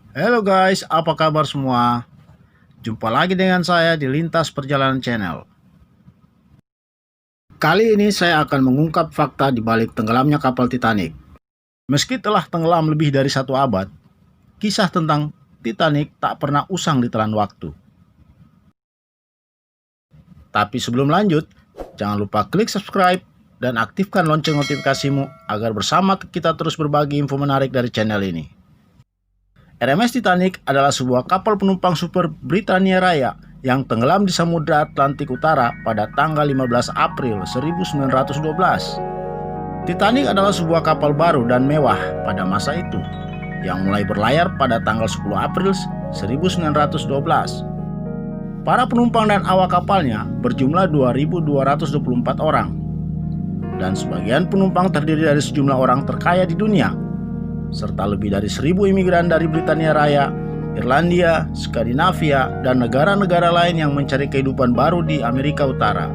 Halo guys, apa kabar semua? Jumpa lagi dengan saya di Lintas Perjalanan Channel. Kali ini saya akan mengungkap fakta di balik tenggelamnya kapal Titanic. Meski telah tenggelam lebih dari 1 abad, kisah tentang Titanic tak pernah usang ditelan waktu. Tapi sebelum lanjut, jangan lupa klik subscribe dan aktifkan lonceng notifikasimu agar bersama kita terus berbagi info menarik dari channel ini. RMS Titanic adalah sebuah kapal penumpang super Britania Raya yang tenggelam di Samudra Atlantik Utara pada tanggal 15 April 1912. Titanic adalah sebuah kapal baru dan mewah pada masa itu, yang mulai berlayar pada tanggal 10 April 1912. Para penumpang dan awak kapalnya berjumlah 2.224 orang, dan sebagian penumpang terdiri dari sejumlah orang terkaya di dunia, serta lebih dari 1.000 imigran dari Britania Raya, Irlandia, Skandinavia, dan negara-negara lain yang mencari kehidupan baru di Amerika Utara.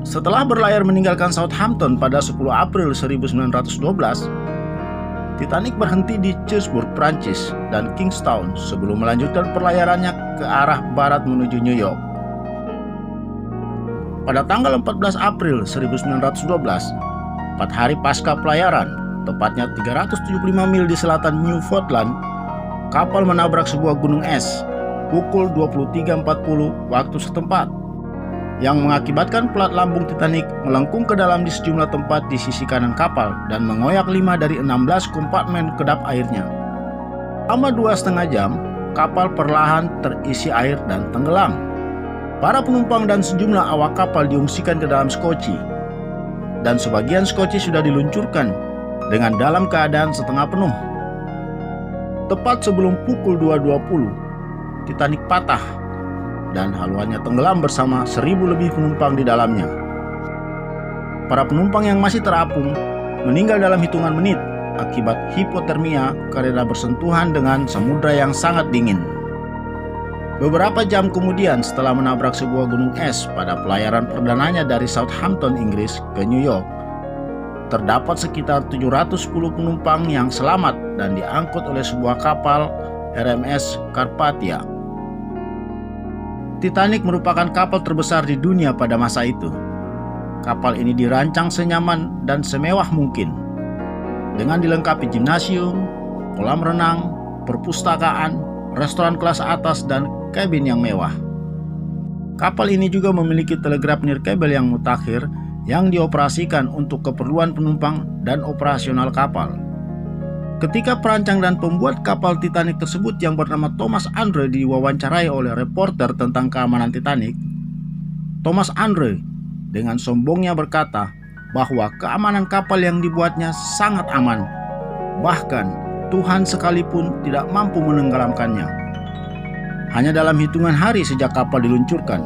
Setelah berlayar meninggalkan Southampton pada 10 April 1912, Titanic berhenti di Cherbourg, Prancis, dan Kingstown sebelum melanjutkan perlayarannya ke arah barat menuju New York. Pada tanggal 14 April 1912, 4 hari pasca pelayaran, tepatnya 375 mil di selatan Newfoundland, kapal menabrak sebuah gunung es pukul 23.40 waktu setempat, yang mengakibatkan pelat lambung Titanic melengkung ke dalam di sejumlah tempat di sisi kanan kapal dan mengoyak 5 dari 16 kompartemen kedap airnya. Selama 2,5 jam, kapal perlahan terisi air dan tenggelam. Para penumpang dan sejumlah awak kapal diungsikan ke dalam skoci, dan sebagian skoci sudah diluncurkan dengan dalam keadaan setengah penuh. Tepat sebelum pukul 2.20, Titanic patah dan haluannya tenggelam bersama 1.000 lebih penumpang di dalamnya. Para penumpang yang masih terapung meninggal dalam hitungan menit akibat hipotermia karena bersentuhan dengan samudra yang sangat dingin. Beberapa jam kemudian, setelah menabrak sebuah gunung es pada pelayaran perdananya dari Southampton, Inggris ke New York, terdapat sekitar 710 penumpang yang selamat dan diangkut oleh sebuah kapal RMS Carpathia. Titanic merupakan kapal terbesar di dunia pada masa itu. Kapal ini dirancang senyaman dan semewah mungkin, dengan dilengkapi gimnasium, kolam renang, perpustakaan, restoran kelas atas, dan kabin yang mewah. Kapal ini juga memiliki telegraf nirkabel yang mutakhir yang dioperasikan untuk keperluan penumpang dan operasional kapal. Ketika perancang dan pembuat kapal Titanic tersebut yang bernama Thomas Andre diwawancarai oleh reporter tentang keamanan Titanic, Thomas Andre dengan sombongnya berkata bahwa keamanan kapal yang dibuatnya sangat aman, bahkan Tuhan sekalipun tidak mampu menenggelamkannya. Hanya dalam hitungan hari sejak kapal diluncurkan,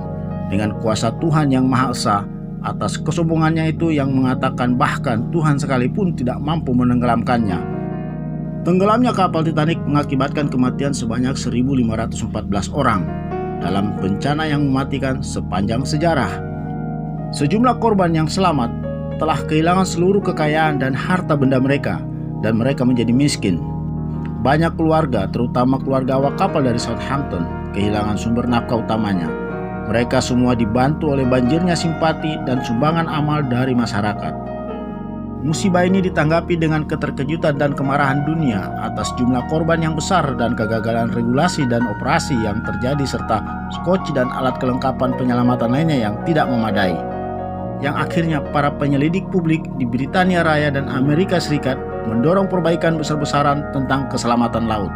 dengan kuasa Tuhan yang Maha Esa atas kesombongannya itu yang mengatakan bahkan Tuhan sekalipun tidak mampu menenggelamkannya. Tenggelamnya kapal Titanic mengakibatkan kematian sebanyak 1.514 orang dalam bencana yang mematikan sepanjang sejarah. Sejumlah korban yang selamat telah kehilangan seluruh kekayaan dan harta benda mereka, dan mereka menjadi miskin. Banyak keluarga, terutama keluarga awak kapal dari Southampton, kehilangan sumber nafkah utamanya. Mereka semua dibantu oleh banjirnya simpati dan sumbangan amal dari masyarakat. Musibah ini ditanggapi dengan keterkejutan dan kemarahan dunia atas jumlah korban yang besar dan kegagalan regulasi dan operasi yang terjadi, serta skoci dan alat kelengkapan penyelamatan lainnya yang tidak memadai, yang akhirnya para penyelidik publik di Britania Raya dan Amerika Serikat mendorong perbaikan besar-besaran tentang keselamatan laut.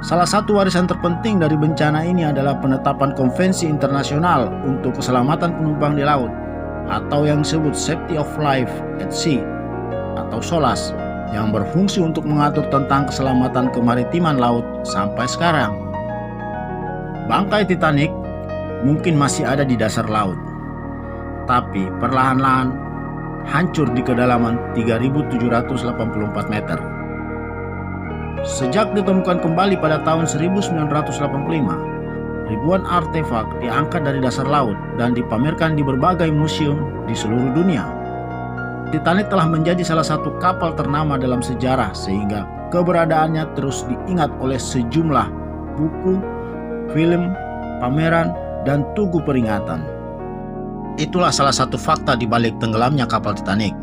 Salah satu warisan terpenting dari bencana ini adalah penetapan Konvensi Internasional untuk Keselamatan Penumpang di Laut, atau yang disebut Safety of Life at Sea atau SOLAS, yang berfungsi untuk mengatur tentang keselamatan kemaritiman laut sampai sekarang. Bangkai Titanic mungkin masih ada di dasar laut, tapi perlahan-lahan hancur di kedalaman 3.784 meter. Sejak ditemukan kembali pada tahun 1985, ribuan artefak diangkat dari dasar laut dan dipamerkan di berbagai museum di seluruh dunia. Titanic telah menjadi salah satu kapal ternama dalam sejarah, sehingga keberadaannya terus diingat oleh sejumlah buku, film, pameran, dan tugu peringatan. Itulah salah satu fakta di balik tenggelamnya kapal Titanic,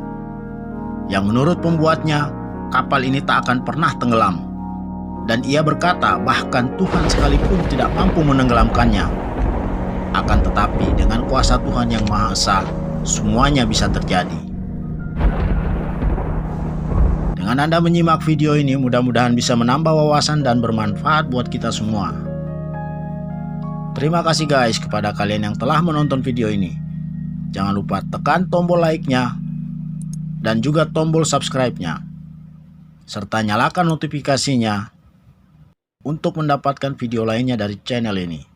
yang menurut pembuatnya, kapal ini tak akan pernah tenggelam. Dan ia berkata bahkan Tuhan sekalipun tidak mampu menenggelamkannya. Akan tetapi dengan kuasa Tuhan yang Maha Esa, semuanya bisa terjadi. Dengan Anda menyimak video ini, mudah-mudahan bisa menambah wawasan dan bermanfaat buat kita semua. Terima kasih guys kepada kalian yang telah menonton video ini. Jangan lupa tekan tombol like-nya dan juga tombol subscribe-nya, serta nyalakan notifikasinya untuk mendapatkan video lainnya dari channel ini.